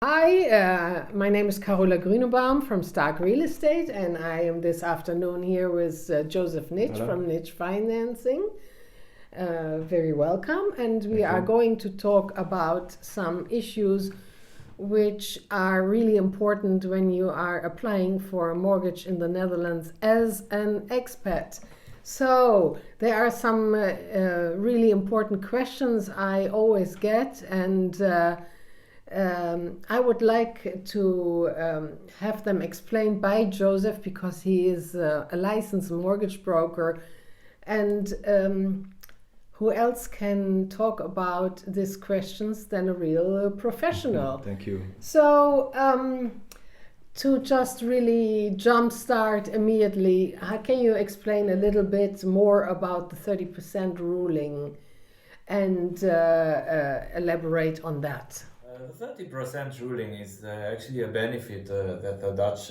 Hi, my name is Karola Grunenbaum from Stark Real Estate, and I am this afternoon here with Josef Nitsch from Nitsch Financing. Very welcome, and we are going to talk about some issues which are really important when you are applying for a mortgage in the Netherlands as an expat. So there are some really important questions I always get, and I would like to have them explained by Josef, because he is a licensed mortgage broker, and who else can talk about these questions than a real professional? Thank you. So to just really jumpstart immediately, can you explain a little bit more about the 30% ruling and elaborate on that? The 30% ruling is actually a benefit that the Dutch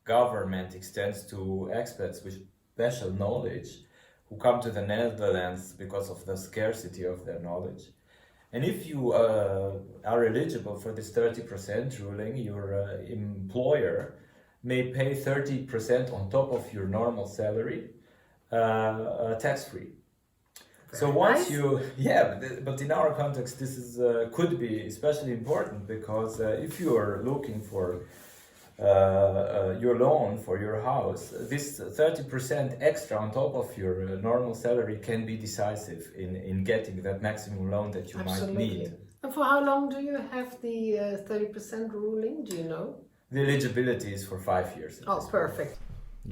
government extends to expats with special knowledge who come to the Netherlands because of the scarcity of their knowledge. And if you are eligible for this 30% ruling, your employer may pay 30% on top of your normal salary, tax-free. So once you, but in our context, this is could be especially important because if you are looking for your loan for your house, this 30% extra on top of your normal salary can be decisive in getting that maximum loan that you might need. And for how long do you have the 30% ruling? Do you know? The eligibility is for 5 years. Oh, perfect.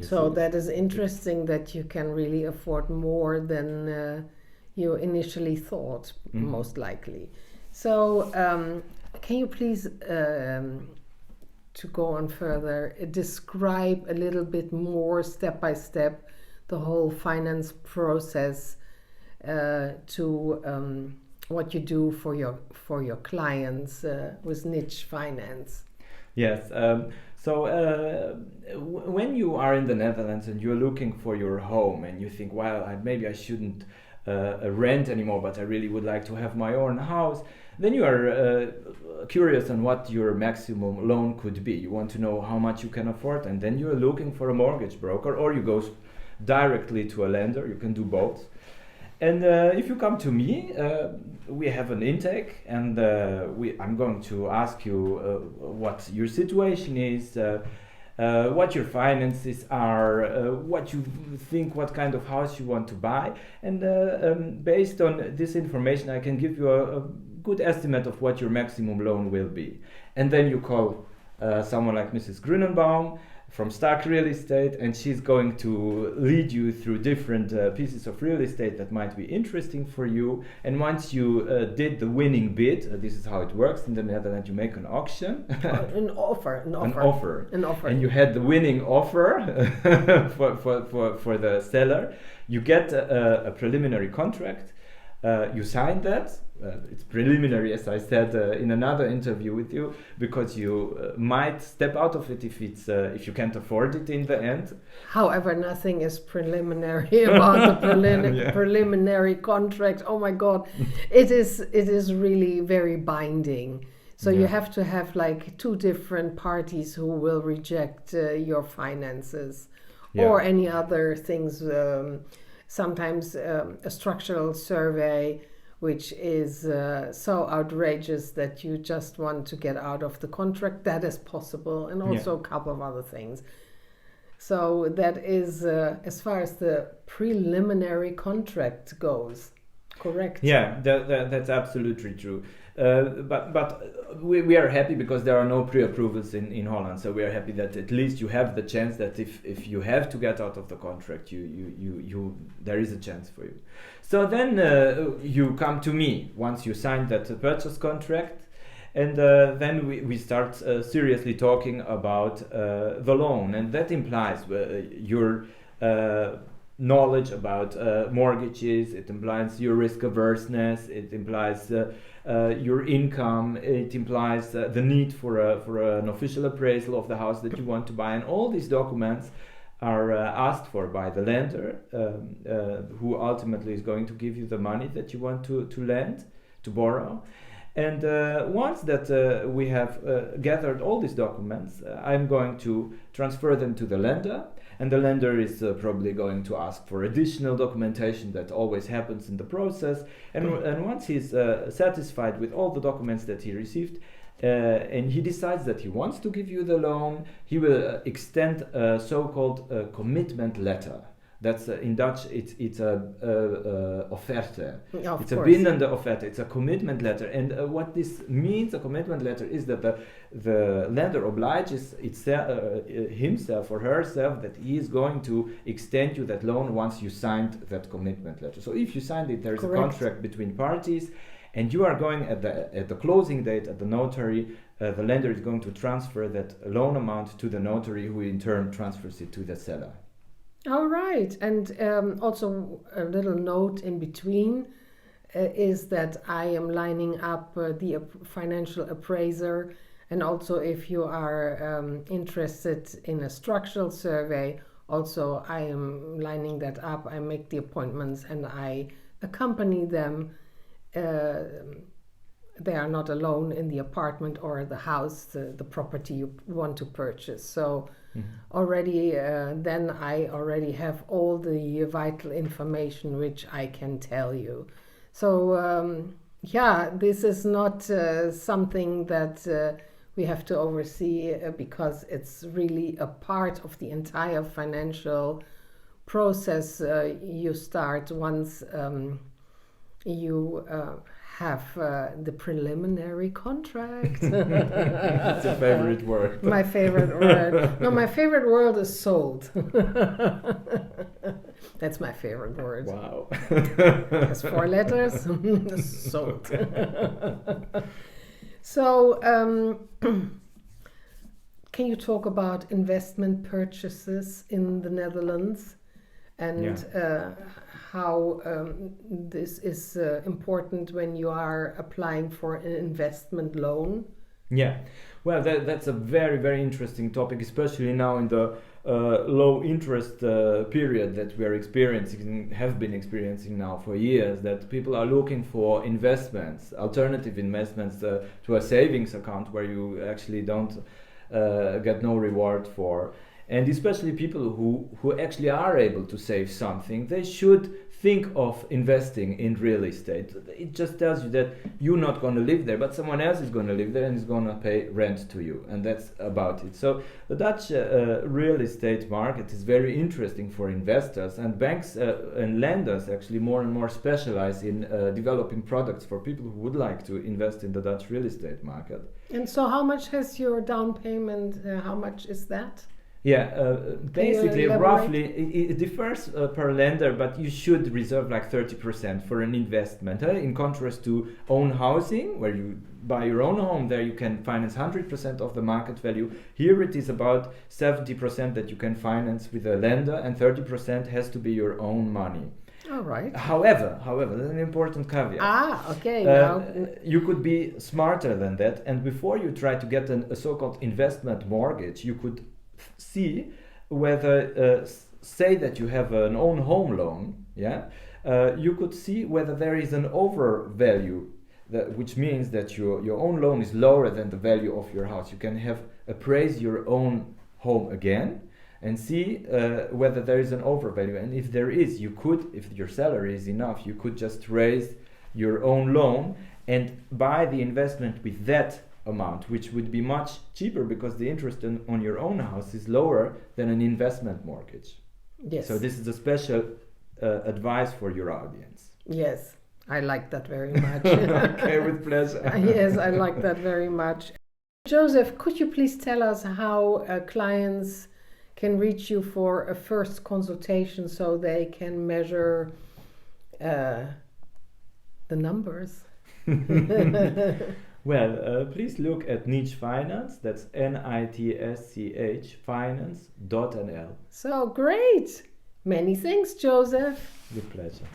So that is interesting that you can really afford more than you initially thought, most likely. So can you please, to go on further, describe a little bit more step by step the whole finance process to what you do for your clients with Nitsch Finance? Yes. When you are in the Netherlands and you're looking for your home and you think, well, maybe I shouldn't rent anymore, but I really would like to have my own house, then you are curious on what your maximum loan could be. You want to know how much you can afford, and then you're looking for a mortgage broker, or you go directly to a lender. You can do both. And if you come to me, we have an intake, and I'm going to ask you what your situation is, what your finances are, what you think, what kind of house you want to buy, and based on this information I can give you a good estimate of what your maximum loan will be. And then you call someone like Mrs. Grunenbaum from Stark Real Estate, and she's going to lead you through different pieces of real estate that might be interesting for you. And once you did the winning bid, this is how it works in the Netherlands, you make an auction. An offer. And you had the winning offer for the seller. You get a preliminary contract. You sign that. It's preliminary, as I said in another interview with you, because you might step out of it if you can't afford it in the end. However, nothing is preliminary about the preliminary contract. Oh my God, it is really very binding. So you have to have like two different parties who will reject your finances or any other things. Sometimes a structural survey, which is so outrageous that you just want to get out of the contract. That is possible, and also a couple of other things. So that is as far as the preliminary contract goes, correct? Yeah, that's absolutely true. But we are happy because there are no pre-approvals in Holland. So we are happy that at least you have the chance that if you have to get out of the contract, you there is a chance for you. So then you come to me once you sign that purchase contract, and then we start seriously talking about the loan, and that implies your knowledge about mortgages. It implies your risk averseness. It implies your income. It implies the need for an official appraisal of the house that you want to buy, and all these documents are asked for by the lender, who ultimately is going to give you the money that you want to lend, to borrow. And once that we have gathered all these documents, I'm going to transfer them to the lender, and the lender is probably going to ask for additional documentation. That always happens in the process. And once he's satisfied with all the documents that he received, and he decides that he wants to give you the loan, he will extend a so-called commitment letter. That's in Dutch. It's a offerte. It's a bindende offerte. It's a commitment letter. And what this means, a commitment letter, is that the lender obliges himself or herself that he is going to extend you that loan once you signed that commitment letter. So if you signed it, there is a contract between parties, and you are going at the closing date at the notary. The lender is going to transfer that loan amount to the notary, who in turn transfers it to the seller. All right. And also a little note in between is that I am lining up the financial appraiser. And also if you are interested in a structural survey, also I am lining that up. I make the appointments and I accompany them. They are not alone in the apartment or the house, the property you want to purchase. So already then I already have all the vital information which I can tell you. So this is not something that we have to oversee because it's really a part of the entire financial process you start once you have the preliminary contract. That's a favorite word. My favorite word. No, my favorite word is sold. That's my favorite word. Wow. It has 4 letters. Sold. So, can you talk about investment purchases in the Netherlands and how this is important when you are applying for an investment loan? Yeah, well, that's a very, very interesting topic, especially now in the low interest period that we are experiencing, have been experiencing now for years, that people are looking for investments, alternative investments to a savings account where you actually don't get no reward for. And especially people who actually are able to save something, they should think of investing in real estate. It just tells you that you're not going to live there, but someone else is going to live there and is going to pay rent to you. And that's about it. So the Dutch real estate market is very interesting for investors, and banks and lenders actually more and more specialize in developing products for people who would like to invest in the Dutch real estate market. And so how much has your down payment, how much is that? Yeah, basically, roughly, it differs per lender, but you should reserve like 30% for an investment. In contrast to own housing, where you buy your own home, there you can finance 100% of the market value. Here it is about 70% that you can finance with a lender, and 30% has to be your own money. All right. However, there's an important caveat. Okay. You could be smarter than that, and before you try to get a so-called investment mortgage, you could see whether, say that you have an own home loan, you could see whether there is an overvalue, which means that your own loan is lower than the value of your house. You can appraise your own home again and see whether there is an overvalue. And if there is, you could, if your salary is enough, you could just raise your own loan and buy the investment with that amount, which would be much cheaper because the interest on your own house is lower than an investment mortgage. Yes. So this is a special advice for your audience. Yes, I like that very much. Okay, with pleasure. Yes, I like that very much. Josef, could you please tell us how clients can reach you for a first consultation so they can measure the numbers? Well, please look at Nitsch Finance. That's NITSCH finance.nl. So great. Many thanks, Josef. With pleasure.